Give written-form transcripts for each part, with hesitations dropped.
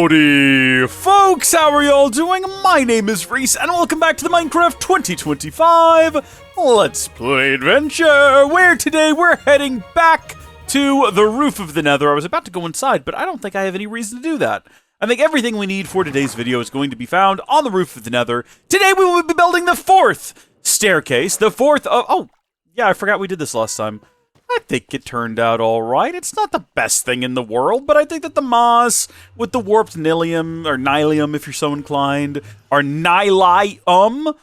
Howdy folks, how are y'all doing? My name is Reese, and welcome back to the Minecraft 2025 Let's Play Adventure, where today we're heading back to the roof of the Nether. I was about to go inside, but I don't think I have any reason to do that. I think everything we need for today's video is going to be found on the roof of the Nether. Today we will be building the fourth staircase, the fourth of... Oh, yeah, I forgot we did this last time. I think it turned out alright. It's not the best thing in the world, but I think that the moss with the warped nylium, or nylium if you're so inclined, or nylium,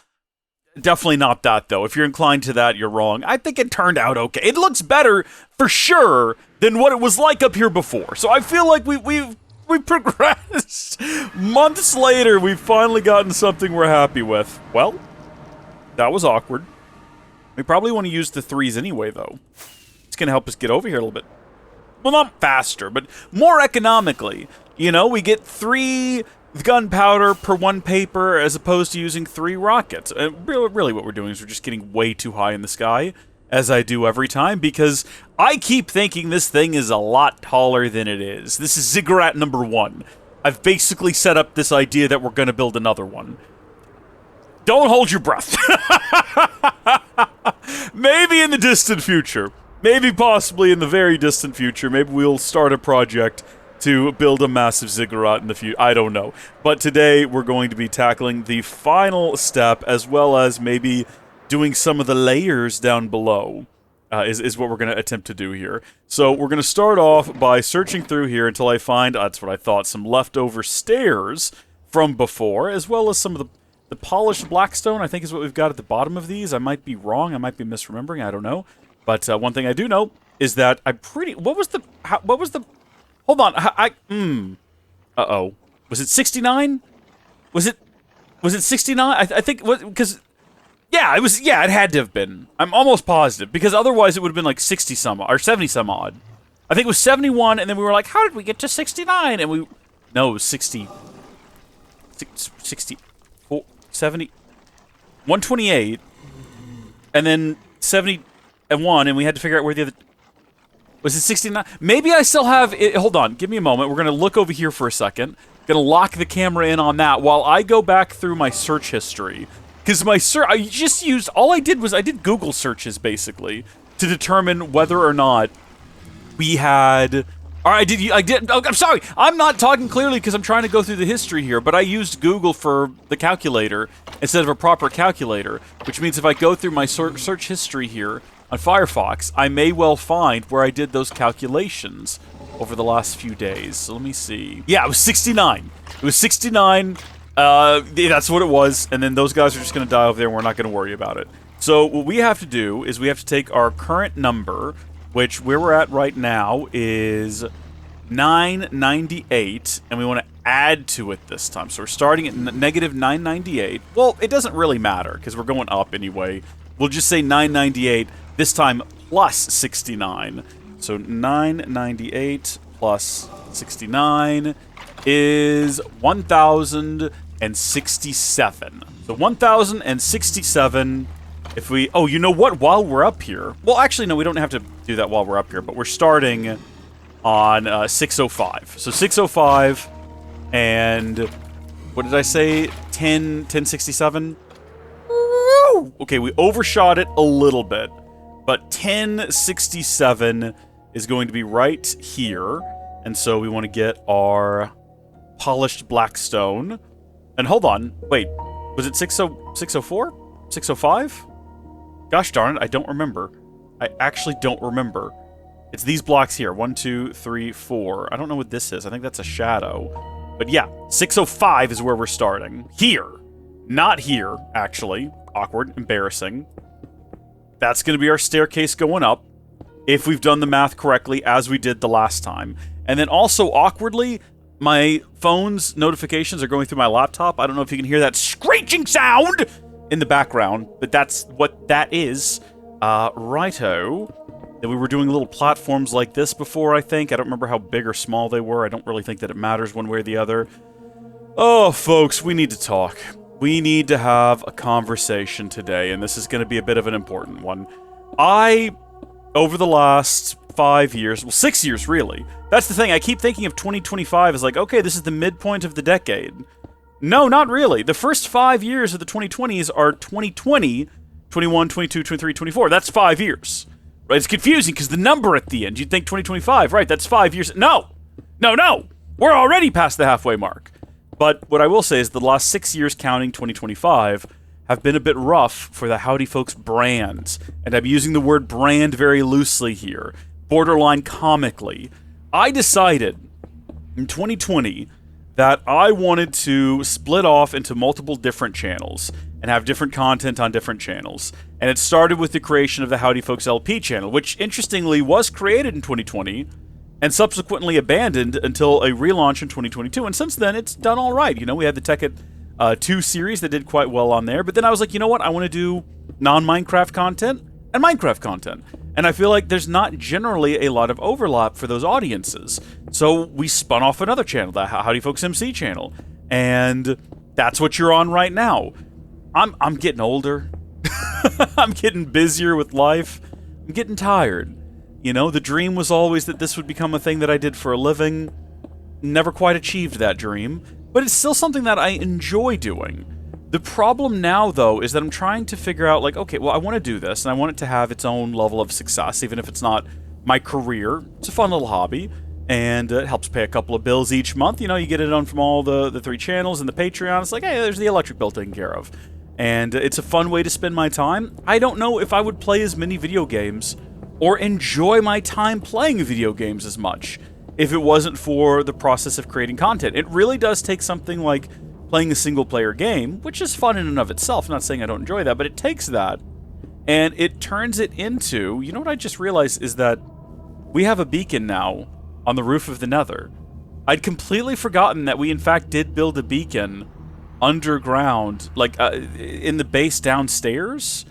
definitely not that though. If you're inclined to that, you're wrong. I think it turned out okay. It looks better, for sure, than what it was like up here before. So I feel like we've progressed. Months later, we've finally gotten something we're happy with. Well, that was awkward. We probably want to use the threes anyway, though. It's going to help us get over here a little bit. Well, not faster, but more economically. You know, we get 3 gunpowder per 1 paper as opposed to using 3 rockets. Really what we're doing is we're just getting way too high in the sky, as I do every time, because I keep thinking this thing is a lot taller than it is. This is ziggurat number 1. I've basically set up this idea that we're going to build another one. Don't hold your breath. Maybe in the distant future. Maybe possibly in the very distant future, maybe we'll start a project to build a massive ziggurat in the future. I don't know. But today we're going to be tackling the final step, as well as maybe doing some of the layers down below, is what we're going to attempt to do here. So we're going to start off by searching through here until I find, that's what I thought, some leftover stairs from before, as well as some of the polished blackstone, I think is what we've got at the bottom of these. I might be wrong, I might be misremembering, I don't know. But one thing I do know is that I'm pretty... What was the... Hold on. Uh-oh. Was it 69? Was it 69? I think... Because... Yeah, it was... Yeah, it had to have been. I'm almost positive. Because otherwise it would have been like 60 some odd. Or 70 some odd. I think it was 71, and then we were like, how did we get to 69? And we... No, it was 60... 64... 70... 128. And then 70... and we had to figure out where the other... Was it 69? Maybe I still have... Hold on, give me a moment. We're going to look over here for a second. Going to lock the camera in on that while I go back through my search history. Because my search... I just used... All I did was I did Google searches, basically, to determine whether or not we had... Or I did... Oh, I'm sorry! I'm not talking clearly because I'm trying to go through the history here, but I used Google for the calculator instead of a proper calculator, which means if I go through my search history here on Firefox, I may well find where I did those calculations over the last few days. So let me see. Yeah, it was 69. It was 69. That's what it was. And then those guys are just going to die over there, and we're not going to worry about it. So what we have to do is we have to take our current number, which where we're at right now is 998, and we want to add to it this time. So we're starting at negative 998. Well, it doesn't really matter because we're going up anyway. We'll just say 998. This time, plus 69. So 998 plus 69 is 1,067. So 1,067, if we... Oh, you know what? While we're up here... Well, actually, no, we don't have to do that while we're up here, but we're starting on 605. So 605, and... What did I say? 1067? Okay, we overshot it a little bit. But 1067 is going to be right here. And so we want to get our polished blackstone. And hold on. Wait. Was it 604? 605? Gosh darn it, I don't remember. I actually don't remember. It's these blocks here. 1, 2, 3, 4. I don't know what this is. I think that's a shadow. But yeah, 605 is where we're starting. Here. Not here, actually. Awkward. Embarrassing. That's going to be our staircase going up, if we've done the math correctly, as we did the last time. And then also, awkwardly, my phone's notifications are going through my laptop. I don't know if you can hear that screeching sound in the background, but that's what that is. Righto. And we were doing little platforms like this before, I think. I don't remember how big or small they were. I don't really think that it matters one way or the other. Oh, folks, we need to talk. We need to have a conversation today, and this is going to be a bit of an important one. Over the last 5 years, well, 6 years really. That's the thing, I keep thinking of 2025 as like, okay, this is the midpoint of the decade. No, not really. The first 5 years of the 2020s are 2020, 21, 22, 23, 24. That's 5 years. Right? It's confusing because the number at the end, you'd think 2025, right, that's 5 years. No! No! We're already past the halfway mark. But what I will say is the last 6 years counting 2025 have been a bit rough for the Howdy Folks brand. And I'm using the word brand very loosely here, borderline comically. I decided in 2020 that I wanted to split off into multiple different channels and have different content on different channels. And it started with the creation of the Howdy Folks LP channel, which interestingly was created in 2020 and subsequently abandoned until a relaunch in 2022. And since then, it's done all right. You know, we had the Tekkit 2 series that did quite well on there. But then I was like, you know what? I want to do non-Minecraft content and Minecraft content. And I feel like there's not generally a lot of overlap for those audiences. So we spun off another channel, the Howdy Folks MC channel. And that's what you're on right now. I'm getting older. I'm getting busier with life. I'm getting tired. You know, the dream was always that this would become a thing that I did for a living. Never quite achieved that dream. But it's still something that I enjoy doing. The problem now, though, is that I'm trying to figure out, like, okay, well, I want to do this, and I want it to have its own level of success, even if it's not my career. It's a fun little hobby, and it helps pay a couple of bills each month. You know, you get it on from all the 3 channels and the Patreon. It's like, hey, there's the electric bill taken care of. And it's a fun way to spend my time. I don't know if I would play as many video games or enjoy my time playing video games as much if it wasn't for the process of creating content. It really does take something like playing a single-player game, which is fun in and of itself. I'm not saying I don't enjoy that, but it takes that, and it turns it into... You know what I just realized is that we have a beacon now on the roof of the Nether. I'd completely forgotten that we, in fact, did build a beacon underground, like in the base downstairs,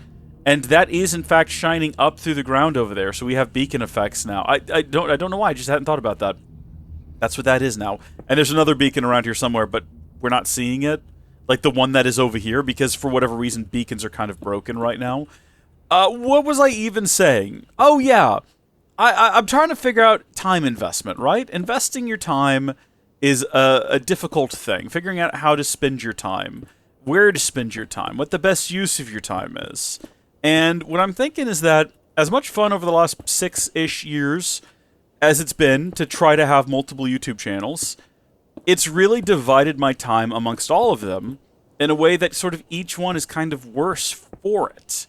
and that is, in fact, shining up through the ground over there, so we have beacon effects now. I don't know why, I just hadn't thought about that. That's what that is now. And there's another beacon around here somewhere, but we're not seeing it, like the one that is over here, because for whatever reason, beacons are kind of broken right now. What was I even saying? Oh, yeah. I'm trying to figure out time investment, right? Investing your time is a difficult thing. Figuring out how to spend your time, where to spend your time, what the best use of your time is. And what I'm thinking is that as much fun over the last 6-ish years as it's been to try to have multiple YouTube channels, it's really divided my time amongst all of them in a way that sort of each one is kind of worse for it.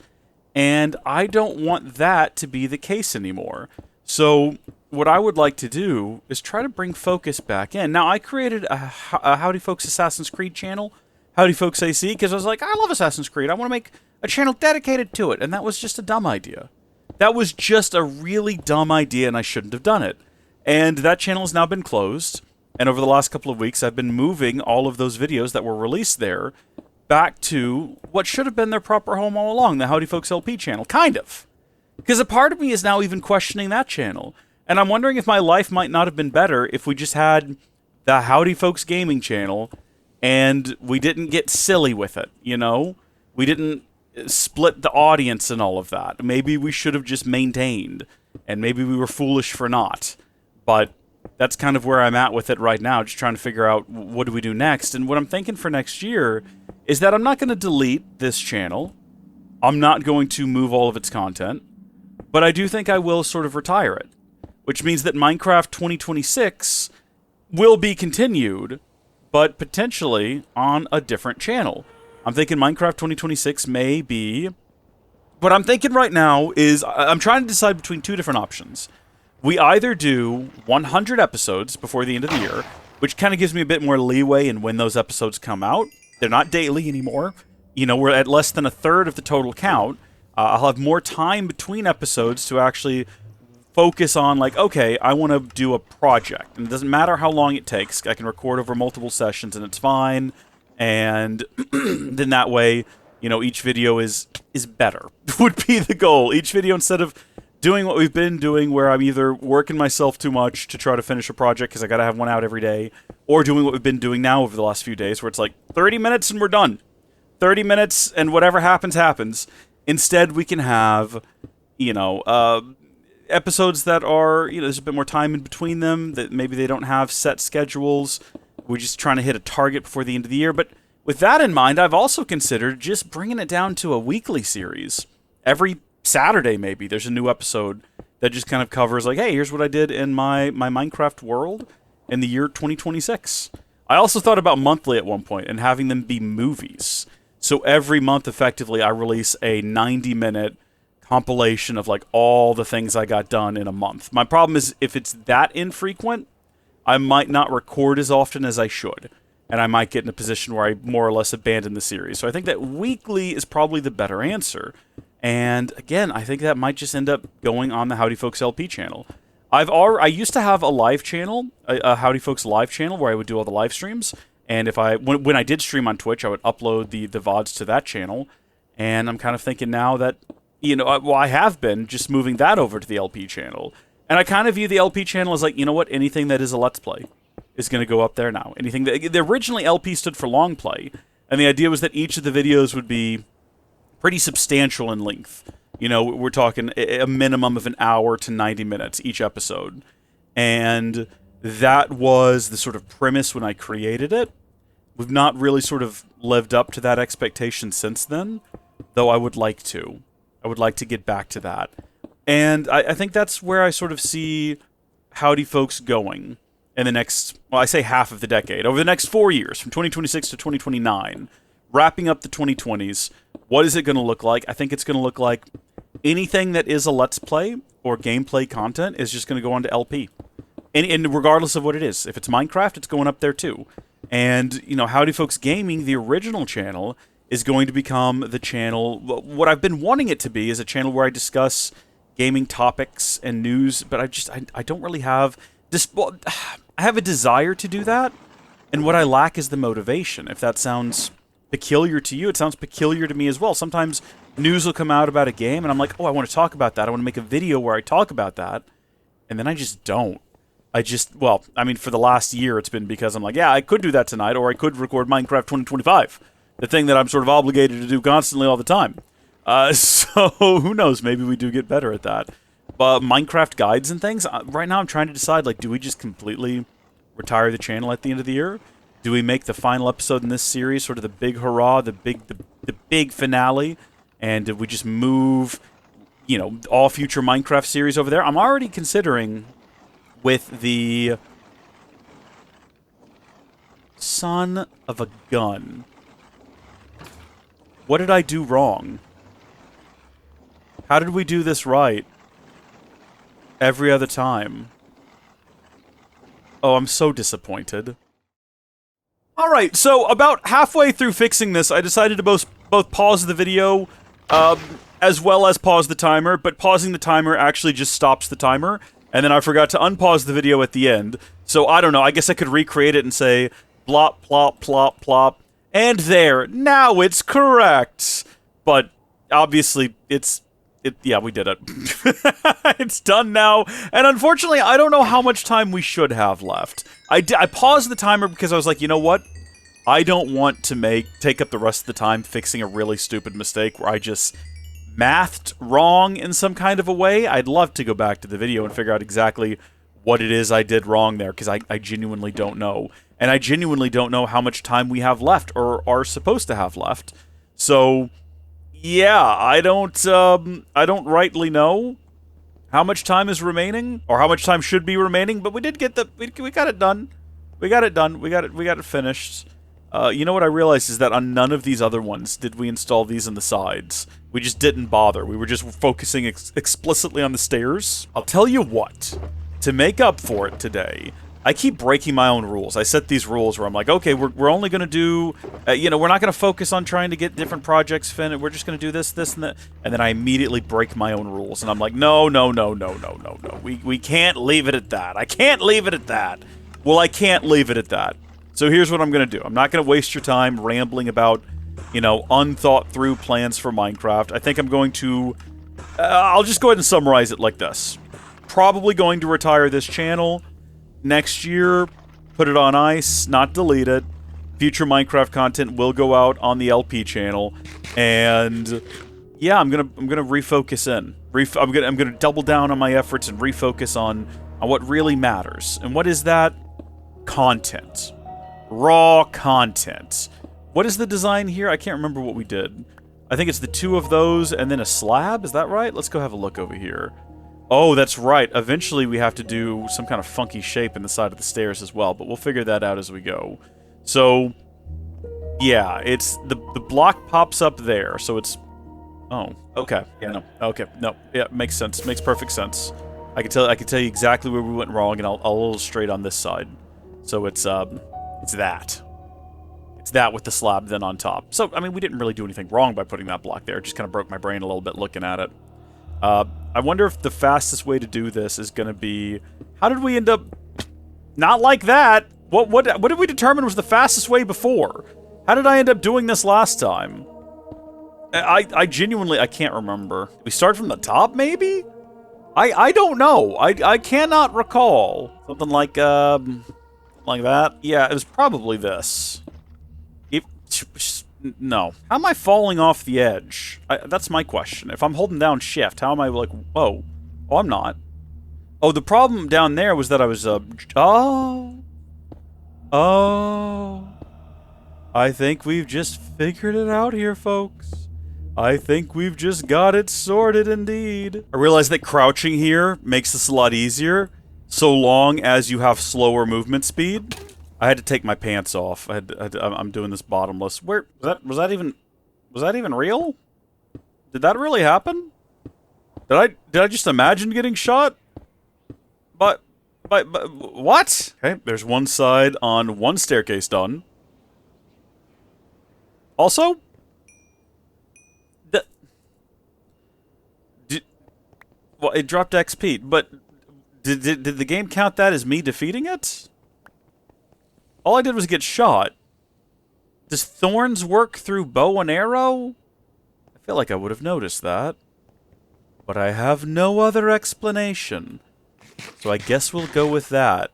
And I don't want that to be the case anymore. So what I would like to do is try to bring focus back in. Now, I created a Howdy Folks Assassin's Creed channel, Howdy Folks AC, because I was like, I love Assassin's Creed. I want to make a channel dedicated to it. And that was just a dumb idea. That was just a really dumb idea, and I shouldn't have done it. And that channel has now been closed. And over the last couple of weeks, I've been moving all of those videos that were released there back to what should have been their proper home all along, the Howdy Folks LP channel. Kind of. Because a part of me is now even questioning that channel. And I'm wondering if my life might not have been better if we just had the Howdy Folks Gaming channel and we didn't get silly with it, you know? We didn't split the audience and all of that. Maybe we should have just maintained. And maybe we were foolish for not. But that's kind of where I'm at with it right now, just trying to figure out what do we do next. And what I'm thinking for next year is that I'm not going to delete this channel. I'm not going to move all of its content. But I do think I will sort of retire it. Which means that Minecraft 2026 will be continued, but potentially on a different channel. I'm thinking Minecraft 2026 may be... What I'm thinking right now is I'm trying to decide between 2 different options. We either do 100 episodes before the end of the year, which kind of gives me a bit more leeway in when those episodes come out. They're not daily anymore. You know, we're at less than a third of the total count. I'll have more time between episodes to actually focus on, like, okay, I want to do a project. And it doesn't matter how long it takes. I can record over multiple sessions and it's fine. And then that way, you know, each video is better, would be the goal. Each video, instead of doing what we've been doing, where I'm either working myself too much to try to finish a project because I got to have one out every day, or doing what we've been doing now over the last few days, where it's like 30 minutes and we're done. 30 minutes and whatever happens, happens. Instead, we can have, you know, episodes that are, there's a bit more time in between them, that maybe they don't have set schedules. We're just trying to hit a target before the end of the year. But with that in mind, I've also considered just bringing it down to a weekly series. Every Saturday, maybe, there's a new episode that just kind of covers, like, hey, here's what I did in my Minecraft world in the year 2026. I also thought about monthly at one point and having them be movies. So every month, effectively, I release a 90-minute compilation of, like, all the things I got done in a month. My problem is, if it's that infrequent, I might not record as often as I should. And I might get in a position where I more or less abandon the series. So I think that weekly is probably the better answer. And again, I think that might just end up going on the Howdy Folks LP channel. I used to have a live channel, a Howdy Folks live channel, where I would do all the live streams. And when I did stream on Twitch, I would upload the VODs to that channel. And I'm kind of thinking now that, I have been just moving that over to the LP channel. And I kind of view the LP channel as like, anything that is a Let's Play is going to go up there now. Anything that originally LP stood for long play, and the idea was that each of the videos would be pretty substantial in length. We're talking a minimum of an hour to 90 minutes each episode. And that was the sort of premise when I created it. We've not really sort of lived up to that expectation since then, though I would like to. I would like to get back to that. And I think that's where I sort of see Howdy Folks going in the next, I say half of the decade. Over the next 4 years, from 2026 to 2029, wrapping up the 2020s, what is it going to look like? I think it's going to look like anything that is a Let's Play or gameplay content is just going to go onto LP. And regardless of what it is. If it's Minecraft, it's going up there too. And, Howdy Folks Gaming, the original channel, is going to become the channel. What I've been wanting it to be is a channel where I discuss gaming topics and news, but I don't really have this. Well, I have a desire to do that, and what I lack is the motivation. If that sounds peculiar to you, it sounds peculiar to me as well. Sometimes news will come out about a game, and I'm like, oh, I want to talk about that. I want to make a video where I talk about that, and then I just don't. For the last year, it's been because I'm like, yeah, I could do that tonight, or I could record Minecraft 2025, the thing that I'm sort of obligated to do constantly all the time. So who knows? Maybe we do get better at that. But Minecraft guides and things, right now I'm trying to decide, like, do we just completely retire the channel at the end of the year? Do we make the final episode in this series sort of the big hurrah, the big finale? And did we just move, all future Minecraft series over there? I'm already considering with the son of a gun. What did I do wrong? How did we do this right every other time? Oh, I'm so disappointed. Alright, so about halfway through fixing this, I decided to both pause the video, as well as pause the timer, but pausing the timer actually just stops the timer, and then I forgot to unpause the video at the end. So, I don't know, I guess I could recreate it and say, blop, plop, plop, plop, and there, now it's correct! But, obviously, yeah, we did it. It's done now, and unfortunately, I don't know how much time we should have left. I paused the timer because I was like, you know what? I don't want to take up the rest of the time fixing a really stupid mistake where I just mathed wrong in some kind of a way. I'd love to go back to the video and figure out exactly what it is I did wrong there, because I genuinely don't know. And I genuinely don't know how much time we have left, or are supposed to have left. So, yeah, I don't rightly know how much time is remaining, or how much time should be remaining, but we did get we got it done. We got it done. We got it finished. You know what I realized is that on none of these other ones did we install these on the sides. We just didn't bother. We were just focusing explicitly on the stairs. I'll tell you what, to make up for it today, I keep breaking my own rules. I set these rules where I'm like, okay, we're only going to do, we're not going to focus on trying to get different projects finished. We're just going to do this, and that. And then I immediately break my own rules. And I'm like, no. We can't leave it at that. I can't leave it at that. Well, I can't leave it at that. So here's what I'm going to do. I'm not going to waste your time rambling about, unthought through plans for Minecraft. I think I'm going to, I'll just go ahead and summarize it like this. Probably going to retire this channel next year, put it on ice, not delete it. Future Minecraft content will go out on the LP channel, and yeah, I'm gonna refocus in. I'm gonna double down on my efforts and refocus on what really matters. And what is that? Content. Raw content. What is the design here? I can't remember what we did. I think it's the 2 of those and then a slab. Is that right? Let's go have a look over here. Oh, that's right. Eventually we have to do some kind of funky shape in the side of the stairs as well, but we'll figure that out as we go. So, yeah, it's the block pops up there, so it's... Oh, okay. Yeah, no. Okay, no. Yeah, makes sense. Makes perfect sense. I can tell you exactly where we went wrong, and I'll illustrate on this side. So it's that. It's that with the slab then on top. So, I mean, we didn't really do anything wrong by putting that block there. It just kind of broke my brain a little bit looking at it. I wonder if the fastest way to do this is going to be... How did we end up... Not like that! What did we determine was the fastest way before? How did I end up doing this last time? I genuinely... I can't remember. We start from the top, maybe? I don't know. I cannot recall. Something like that? Yeah, it was probably this. No. How am I falling off the edge? That's my question. If I'm holding down shift, how am I like... Whoa. Oh, I'm not. Oh, the problem down there was that I was... Oh. I think we've just figured it out here, folks. I think we've just got it sorted indeed. I realize that crouching here makes this a lot easier, so long as you have slower movement speed. I had to take my pants off. I'm doing this bottomless. Where was that even real? Did that really happen? Did I just imagine getting shot? But what? Okay, there's one side on one staircase done. Also, well, it dropped XP, but did the game count that as me defeating it? All I did was get shot. Does thorns work through bow and arrow? I feel like I would have noticed that. But I have no other explanation. So I guess we'll go with that.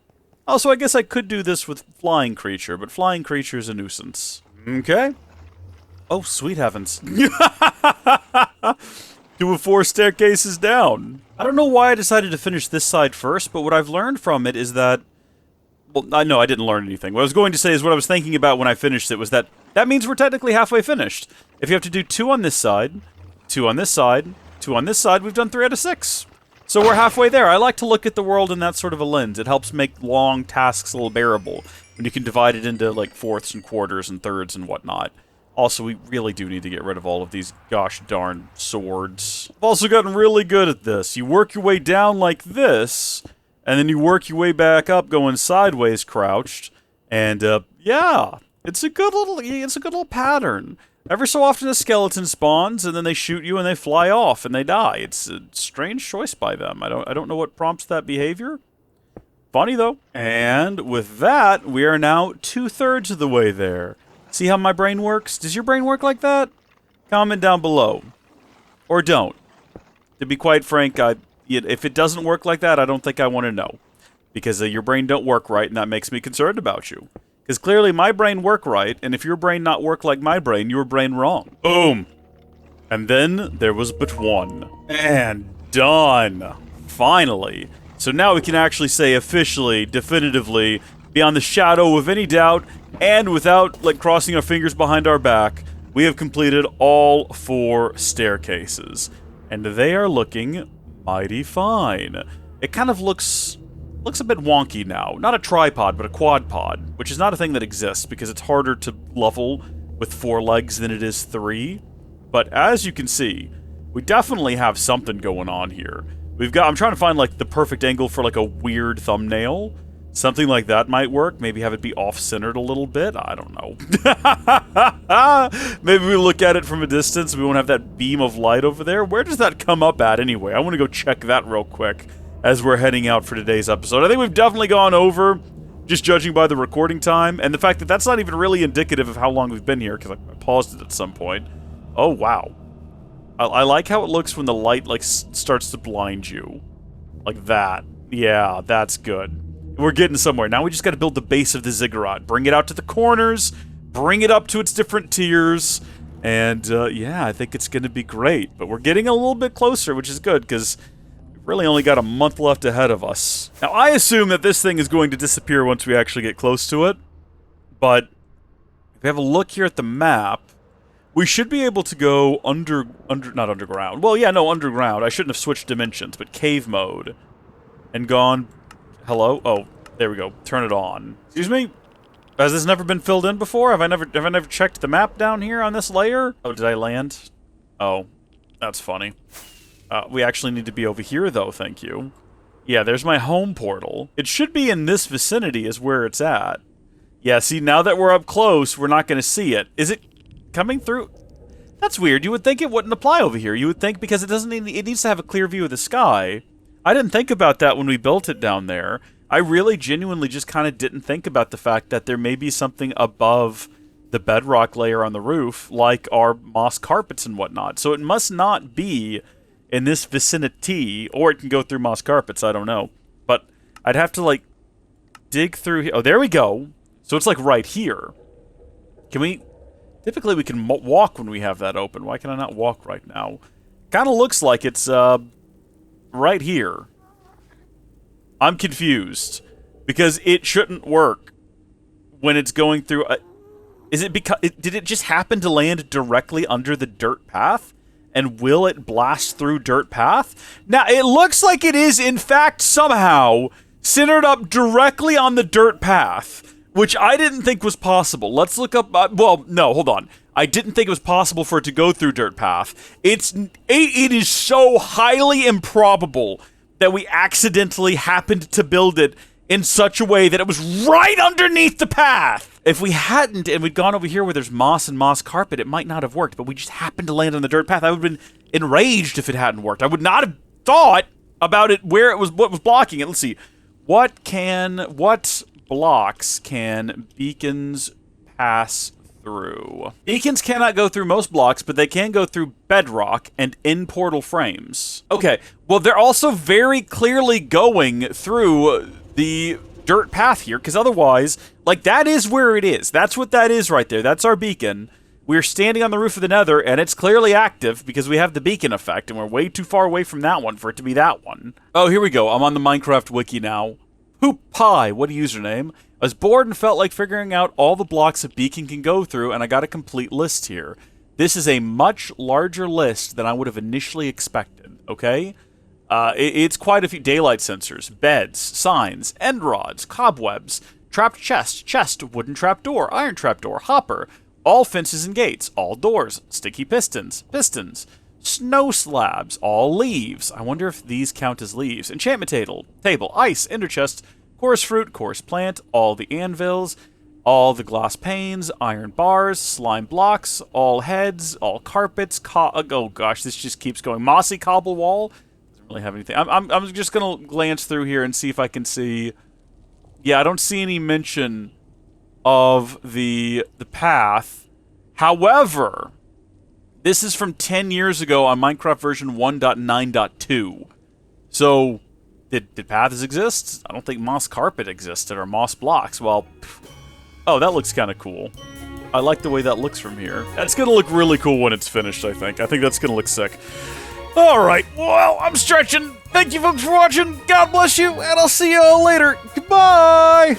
Also, I guess I could do this with flying creature, but flying creature is a nuisance. Okay. Oh, sweet heavens. 2 of 4 staircases down. I don't know why I decided to finish this side first, but what I've learned from it is that... Well, I didn't learn anything. What I was going to say is what I was thinking about when I finished it was that means we're technically halfway finished. If you have to do 2 on this side, 2 on this side, 2 on this side, we've done 3 out of 6. So we're halfway there. I like to look at the world in that sort of a lens. It helps make long tasks a little bearable when you can divide it into, like, fourths and quarters and thirds and whatnot. Also, we really do need to get rid of all of these gosh darn swords. I've also gotten really good at this. You work your way down like this, and then you work your way back up going sideways crouched. And, yeah, it's a good little pattern. Every so often a skeleton spawns, and then they shoot you and they fly off and they die. It's a strange choice by them. I don't know what prompts that behavior. Funny, though. And with that, we are now 2/3 of the way there. See how my brain works? Does your brain work like that? Comment down below. Or don't. To be quite frank, if it doesn't work like that, I don't think I want to know. Because your brain don't work right, and that makes me concerned about you. Because clearly my brain work right, and if your brain not work like my brain, your brain wrong. Boom! And then there was but one. And done! Finally. So now we can actually say officially, definitively, beyond the shadow of any doubt, and without, like, crossing our fingers behind our back, we have completed all 4 staircases. And they are looking mighty fine. It kind of looks a bit wonky now. Not a tripod, but a quad pod, which is not a thing that exists because it's harder to level with 4 legs than it is 3. But as you can see, we definitely have something going on here. I'm trying to find, like, the perfect angle for, like, a weird thumbnail. Something like that might work. Maybe have it be off-centered a little bit. I don't know. Maybe we look at it from a distance. We won't have that beam of light over there. Where does that come up at anyway? I want to go check that real quick as we're heading out for today's episode. I think we've definitely gone over, just judging by the recording time, and the fact that that's not even really indicative of how long we've been here, because I paused it at some point. Oh, wow. I like how it looks when the light, like, starts to blind you. Like that. Yeah, that's good. We're getting somewhere. Now we just got to build the base of the ziggurat. Bring it out to the corners. Bring it up to its different tiers. And, yeah, I think it's going to be great. But we're getting a little bit closer, which is good, because we've really only got a month left ahead of us. Now, I assume that this thing is going to disappear once we actually get close to it. But if we have a look here at the map, we should be able to go not underground. Well, yeah, no, underground. I shouldn't have switched dimensions, but cave mode. And gone... Hello? Oh, there we go. Turn it on. Excuse me? Has this never been filled in before? Have I never checked the map down here on this layer? Oh, did I land? Oh, that's funny. We actually need to be over here, though, thank you. Yeah, there's my home portal. It should be in this vicinity is where it's at. Yeah, see, now that we're up close, we're not going to see it. Is it coming through? That's weird. You would think it wouldn't apply over here. You would think because it needs to have a clear view of the sky. I didn't think about that when we built it down there. I really genuinely just kind of didn't think about the fact that there may be something above the bedrock layer on the roof, like our moss carpets and whatnot. So it must not be in this vicinity, or it can go through moss carpets, I don't know. But I'd have to, like, dig through... Oh, there we go. So it's, like, right here. Can we... Typically we can walk when we have that open. Why can I not walk right now? Kind of looks like it's, right here. I'm confused. Because it shouldn't work when it's going through... Is it because... Did it just happen to land directly under the dirt path? And will it blast through dirt path? Now, it looks like it is, in fact, somehow centered up directly on the dirt path, which I didn't think was possible. Let's look up... well, no, hold on. I didn't think it was possible for it to go through dirt path. It is so highly improbable that we accidentally happened to build it in such a way that it was right underneath the path. If we hadn't, and we'd gone over here where there's moss and moss carpet, it might not have worked, but we just happened to land on the dirt path. I would have been enraged if it hadn't worked. I would not have thought about it where it was, what was blocking it. Let's see. What blocks can beacons pass through? Beacons cannot go through most blocks, but they can go through bedrock and in-portal frames. Okay, well, they're also very clearly going through the dirt path here, because otherwise, like, that is where it is. That's what that is right there. That's our beacon. We're standing on the roof of the Nether, and it's clearly active because we have the beacon effect, and we're way too far away from that one for it to be that one. Oh, here we go. I'm on the Minecraft wiki now. Poop Pie, what a username. I was bored and felt like figuring out all the blocks a beacon can go through, and I got a complete list here. This is a much larger list than I would have initially expected, okay? It's quite a few daylight sensors, beds, signs, end rods, cobwebs, trapped chest, wooden trapdoor, iron trapdoor, hopper, all fences and gates, all doors, sticky pistons, snow slabs, all leaves. I wonder if these count as leaves. Enchantment table, ice, ender chest, coarse fruit, coarse plant, all the anvils, all the glass panes, iron bars, slime blocks, all heads, all carpets, oh gosh, this just keeps going. Mossy cobble wall. Really have anything. I'm just gonna glance through here and see if I can see. Yeah, I don't see any mention of the path. However, this is from 10 years ago on Minecraft version 1.9.2. So, did paths exist? I don't think moss carpet existed or moss blocks. Well, oh, that looks kind of cool. I like the way that looks from here. That's gonna look really cool when it's finished, I think. I think that's gonna look sick. Alright, well, I'm stretching. Thank you folks for watching. God bless you, and I'll see you all later. Goodbye!